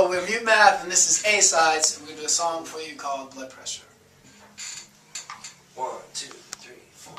So we're MUTEMATH, and this is A-Sides, and we're going to do a song for you called Blood Pressure. 1, 2, 3, 4.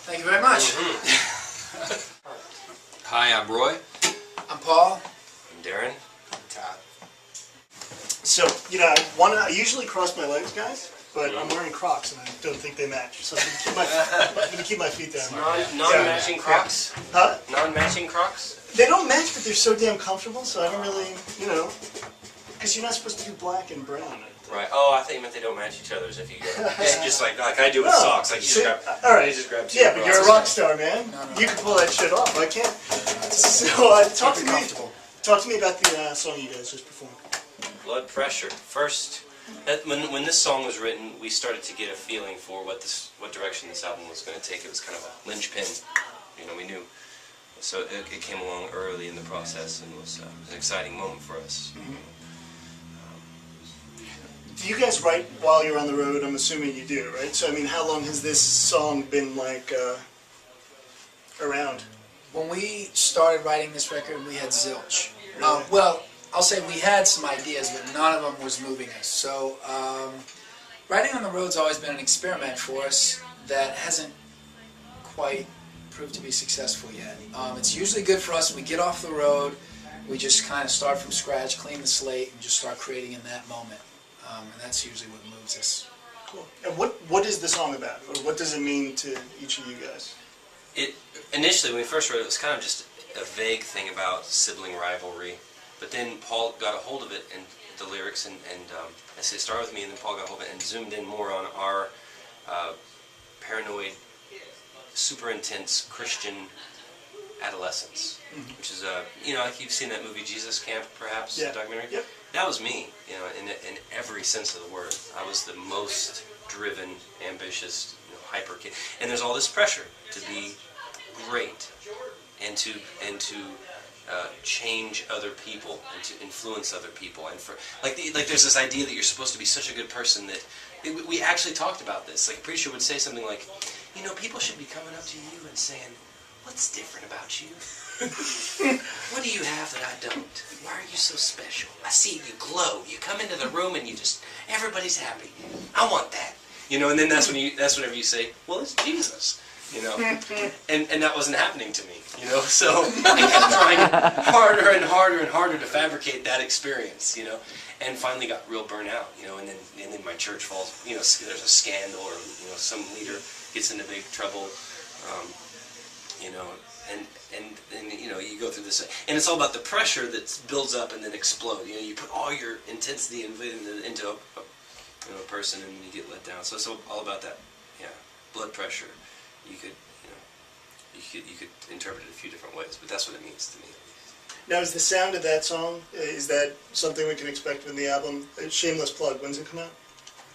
Thank you very much. Hi, I'm Roy. I'm Paul. I'm Darren. I'm Todd. So, I usually cross my legs, guys, but I'm wearing Crocs and I don't think they match. So I'm going to keep my feet down. Non-matching Crocs? Huh? Non-matching Crocs? They don't match, but they're so damn comfortable, so I don't really, because you're not supposed to do black and brown. Right. Oh, I thought you meant they don't match each other's if you go. just like I do with socks. Like you all right. just grab two. Yeah, but you're a rock star, man. No. You can pull that shit off. I can't. So talk to me about the song you guys just performed. Blood Pressure. First, when this song was written, we started to get a feeling for what direction this album was going to take. It was kind of a linchpin. We knew. So it came along early in the process and was an exciting moment for us. Do you guys write while you're on the road? I'm assuming you do, right? So, how long has this song been, around? When we started writing this record, we had zilch. Well, I'll say we had some ideas, but none of them was moving us. So, writing on the road's always been an experiment for us that hasn't quite proved to be successful yet. It's usually good for us when we get off the road. We just kind of start from scratch, clean the slate, and just start creating in that moment. And that's usually what moves us. Cool. And what is the song about? Or what does it mean to each of you guys? Initially, when we first wrote it, it was kind of just a vague thing about sibling rivalry. But then Paul got a hold of it and the lyrics, and I said, start with me, and then Paul got a hold of it and zoomed in more on our paranoid, super intense Christian adolescence, which is like you've seen that movie Jesus Camp, perhaps, Yeah. the documentary. Yep. That was me, in every sense of the word. I was the most driven, ambitious, hyper kid, and there's all this pressure to be great, and to change other people, and to influence other people, and there's this idea that you're supposed to be such a good person that we actually talked about this. Like a preacher would say something like, people should be coming up to you and saying, "What's different about you? What do you have that I don't? Why are you so special? I see you glow. You come into the room and everybody's happy. I want that." And then that's whenever you say, "Well, it's Jesus." And that wasn't happening to me, so I kept trying harder and harder and harder to fabricate that experience, and finally got real burnout, and then my church falls, there's a scandal, or, some leader gets into big trouble, and you go through this, and it's all about the pressure that builds up and then explodes. You put all your intensity into a person, and you get let down. So it's all about that, blood pressure. You could interpret it a few different ways, but that's what it means to me. Now, is the sound of that song, is that something we can expect in the album? Shameless plug, when's it come out?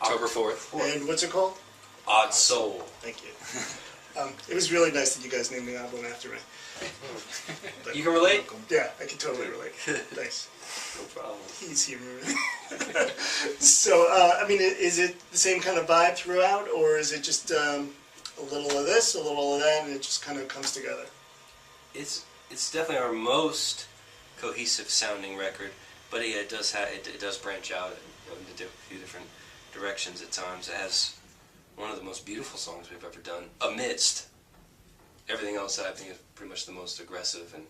October 4th. And what's it called? Odd Soul. Thank you. It was really nice that you guys named the album after me. But You can relate? yeah, I can totally relate. Thanks. No problem. He's humor. So, is it the same kind of vibe throughout, or is it just a little of this, a little of that, and it just kind of comes together? It's definitely our most cohesive sounding record, but it does branch out and into a few different directions at times. It has one of the most beautiful songs we've ever done, amidst everything else that I think is pretty much the most aggressive and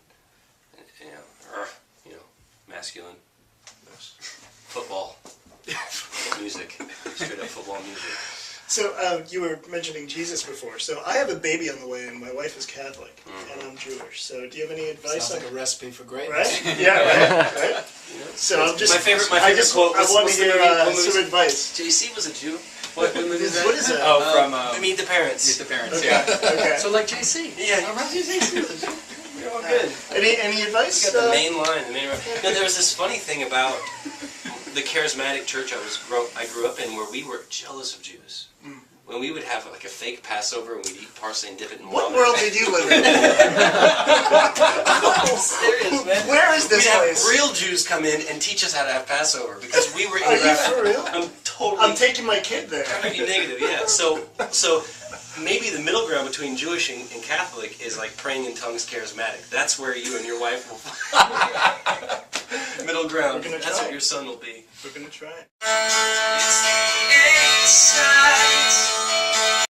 masculine. Football music, straight up football music. So, you were mentioning Jesus before. So, I have a baby on the way, and my wife is Catholic, and I'm Jewish. So, do you have any advice? Sounds like a recipe for greatness. Right? Yeah, right? So, I'm just... My favorite quote. I want to hear some advice. JC was a Jew. What movie is that? What is that? Oh, from Meet the Parents. Meet the Parents. Okay. Yeah. Okay. So like JC. Yeah, JC was a Jew. We're all good. Any advice? You got the main line. There was this funny thing about the charismatic church I grew up in, where we were jealous of Jews. When we would have like a fake Passover and we'd eat parsley and dip it in water. What world did you live in? I'm serious, man. Where is this We'd place? have real Jews come in and teach us how to have Passover because we were in Are you for real? I'm taking my kid there. trying to be negative, yeah. So maybe the middle ground between Jewish and Catholic is like praying in tongues charismatic. That's where you and your wife will find middle ground. We're gonna That's try. what your son will be. We're going to try it. It's the